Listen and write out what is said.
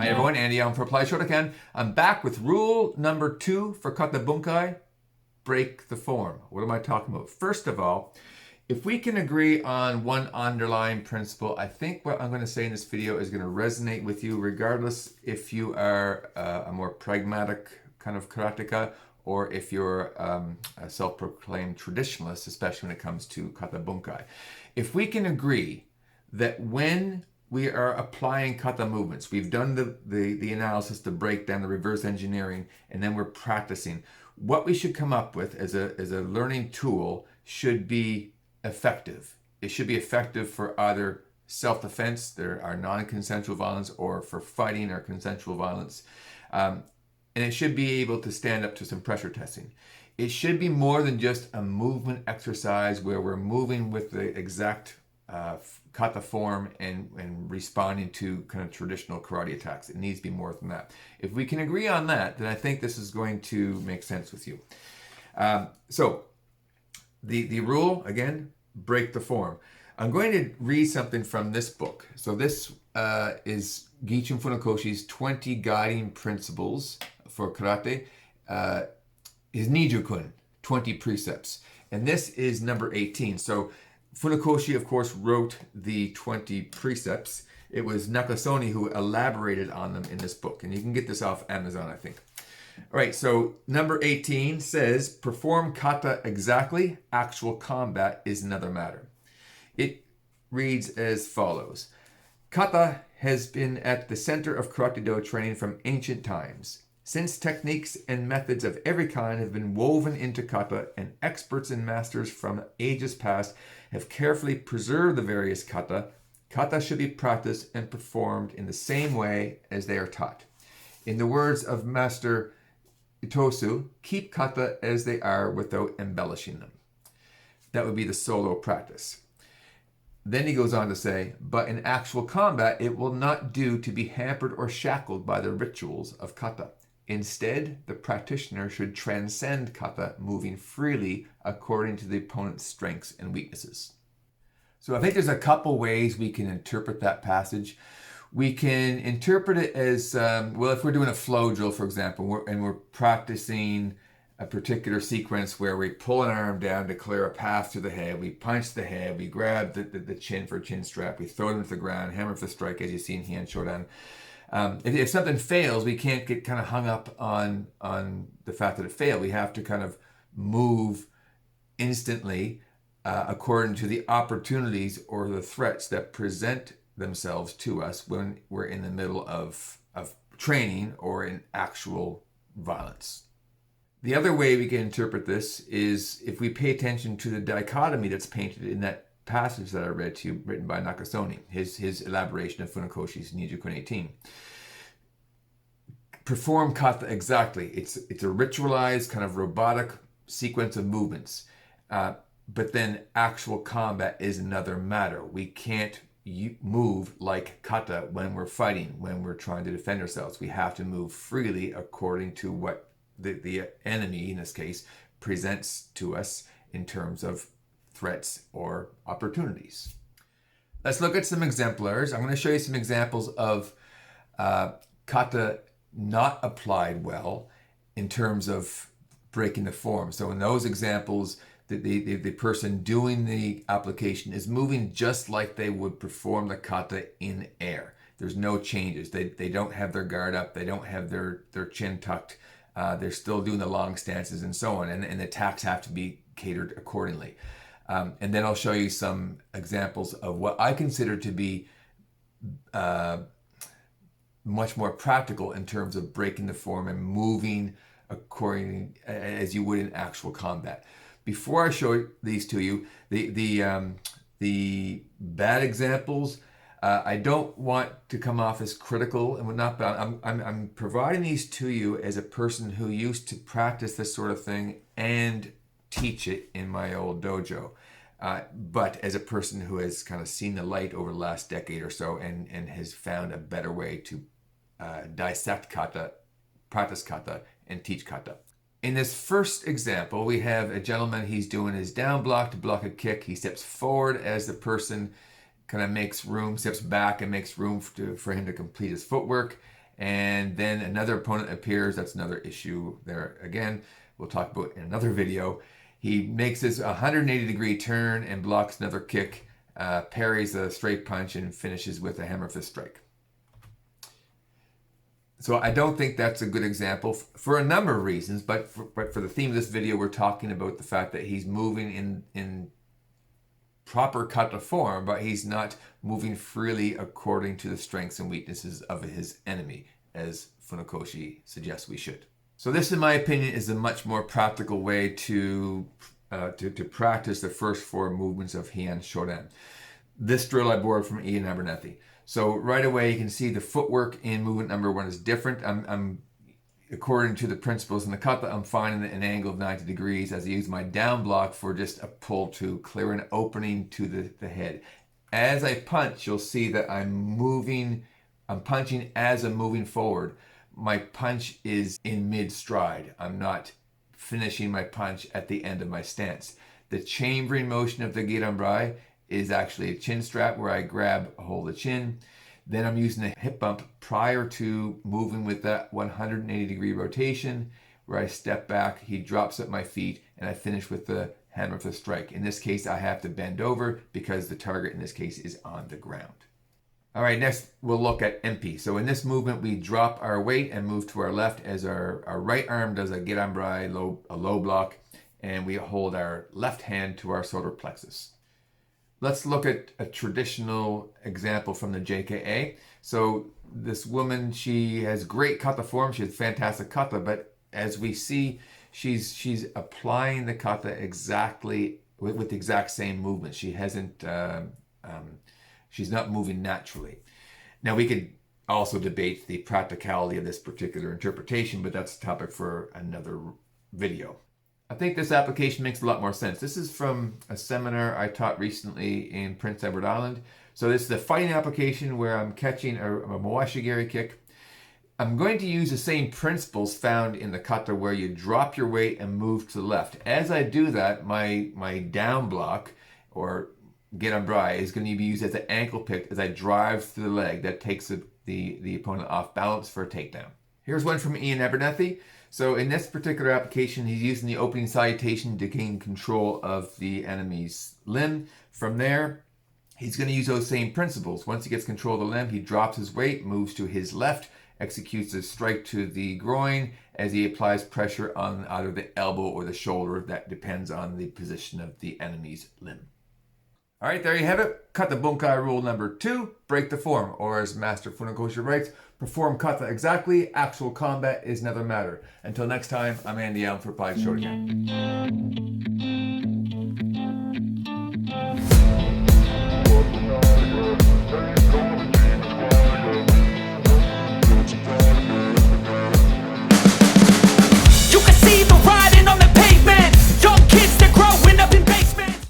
Hi everyone, Andy on for Apply Shotokan. I'm back with rule number 2 for Kata Bunkai, break the form. What am I talking about? First of all, if we can agree on one underlying principle, I think what I'm going to say in this video is going to resonate with you regardless if you are a more pragmatic kind of karateka or if you're a self-proclaimed traditionalist, especially when it comes to Kata Bunkai. If we can agree that when we are applying kata movements, we've done the analysis, the breakdown, the reverse engineering, and then we're practicing. What we should come up with as a learning tool should be effective. It should be effective for either self-defense, there are non-consensual violence, or for fighting or consensual violence. And it should be able to stand up to some pressure testing. It should be more than just a movement exercise where we're moving with the exact kata form and responding to kind of traditional karate attacks. It needs to be more than that. If we can agree on that, then I think this is going to make sense with you. So the rule, again, break the form. I'm going to read something from this book. So this is Gichin Funakoshi's 20 Guiding Principles for Karate. His Niju-kun, 20 Precepts. And this is number 18. So Funakoshi, of course, wrote the 20 precepts. It was Nakasone who elaborated on them in this book. And you can get this off Amazon, I think. All right, so number 18 says, perform kata exactly. Actual combat is another matter. It reads as follows. Kata has been at the center of Karate-Do training from ancient times. Since techniques and methods of every kind have been woven into kata, and experts and masters from ages past have carefully preserved the various kata, kata should be practiced and performed in the same way as they are taught. In the words of Master Itosu, keep kata as they are without embellishing them. That would be the solo practice. Then he goes on to say, but in actual combat, it will not do to be hampered or shackled by the rituals of kata. Instead, the practitioner should transcend kata, moving freely according to the opponent's strengths and weaknesses. So I think there's a couple ways we can interpret that passage. We can interpret it as, well, if we're doing a flow drill, for example, and we're practicing a particular sequence where we pull an arm down to clear a path to the head, we punch the head, we grab the chin for a chin strap, we throw them to the ground, hammer for the strike, as you see in Heian Shodan. If something fails, we can't get kind of hung up on the fact that it failed. We have to kind of move instantly according to the opportunities or the threats that present themselves to us when we're in the middle of training or in actual violence. The other way we can interpret this is if we pay attention to the dichotomy that's painted in that passage that I read to you, written by Nakasone, his elaboration of Funakoshi's Niju-kun 18. Perform kata exactly. It's a ritualized kind of robotic sequence of movements. But then actual combat is another matter. We can't move like kata when we're fighting, when we're trying to defend ourselves. We have to move freely according to what the enemy, in this case, presents to us in terms of threats or opportunities. Let's look at some exemplars. I'm going to show you some examples of kata not applied well in terms of breaking the form. So in those examples, the person doing the application is moving just like they would perform the kata in air. There's no changes. They don't have their guard up. They don't have their chin tucked. They're still doing the long stances and so on. And the attacks have to be catered accordingly. And then I'll show you some examples of what I consider to be much more practical in terms of breaking the form and moving according as you would in actual combat. Before I show these to you, the bad examples, I don't want to come off as critical and whatnot, but I'm providing these to you as a person who used to practice this sort of thing and teach it in my old dojo. But as a person who has kind of seen the light over the last decade or so and has found a better way to dissect kata, practice kata, and teach kata. In this first example, we have a gentleman, he's doing his down block to block a kick. He steps forward as the person kind of makes room, steps back and makes room for him to complete his footwork. and then another opponent appears. That's another issue there again. We'll talk about in another video. He makes his 180-degree turn and blocks another kick, parries a straight punch, and finishes with a hammer fist strike. So I don't think that's a good example for a number of reasons, but for the theme of this video, we're talking about the fact that he's moving in proper kata form, but he's not moving freely according to the strengths and weaknesses of his enemy, as Funakoshi suggests we should. So this, in my opinion, is a much more practical way to practice the first 4 movements of Heian Shodan. This drill I borrowed from Ian Abernethy. So right away you can see the footwork in movement number 1 is different. I'm according to the principles in the kata, I'm finding an angle of 90 degrees as I use my down block for just a pull to clear an opening to the head. As I punch, you'll see that I'm punching as I'm moving forward. My punch is in mid-stride. I'm not finishing my punch at the end of my stance. The chambering motion of the giranbrai is actually a chin strap where I grab a hold of the chin. Then I'm using a hip bump prior to moving with that 180-degree rotation where I step back, he drops at my feet, and I finish with the hammer fist strike. In this case, I have to bend over because the target in this case is on the ground. All right, next we'll look at MP. So in this movement, we drop our weight and move to our left as our right arm does a giranbrai, a low block, and we hold our left hand to our solar plexus. Let's look at a traditional example from the JKA. So this woman, she has great kata form. She has fantastic kata, but as we see, she's applying the kata exactly with the exact same movement. She hasn't, she's not moving naturally. Now we could also debate the practicality of this particular interpretation, but that's a topic for another video. I think this application makes a lot more sense. This is from a seminar I taught recently in Prince Edward Island. So this is a fighting application where I'm catching a mawashigiri kick. I'm going to use the same principles found in the kata where you drop your weight and move to the left. As I do that, my down block or giranbrai is going to be used as an ankle pick as I drive through the leg. That takes the opponent off balance for a takedown. Here's one from Ian Abernethy. So in this particular application, he's using the opening salutation to gain control of the enemy's limb. From there, he's going to use those same principles. Once he gets control of the limb, he drops his weight, moves to his left, executes a strike to the groin as he applies pressure on either the elbow or the shoulder. That depends on the position of the enemy's limb. All right, there you have it. Kata Bunkai rule number 2, break the form, or as Master Funakoshi writes, perform kata exactly, actual combat is another matter. Until next time, I'm Andy Allen for Applied Shotokan.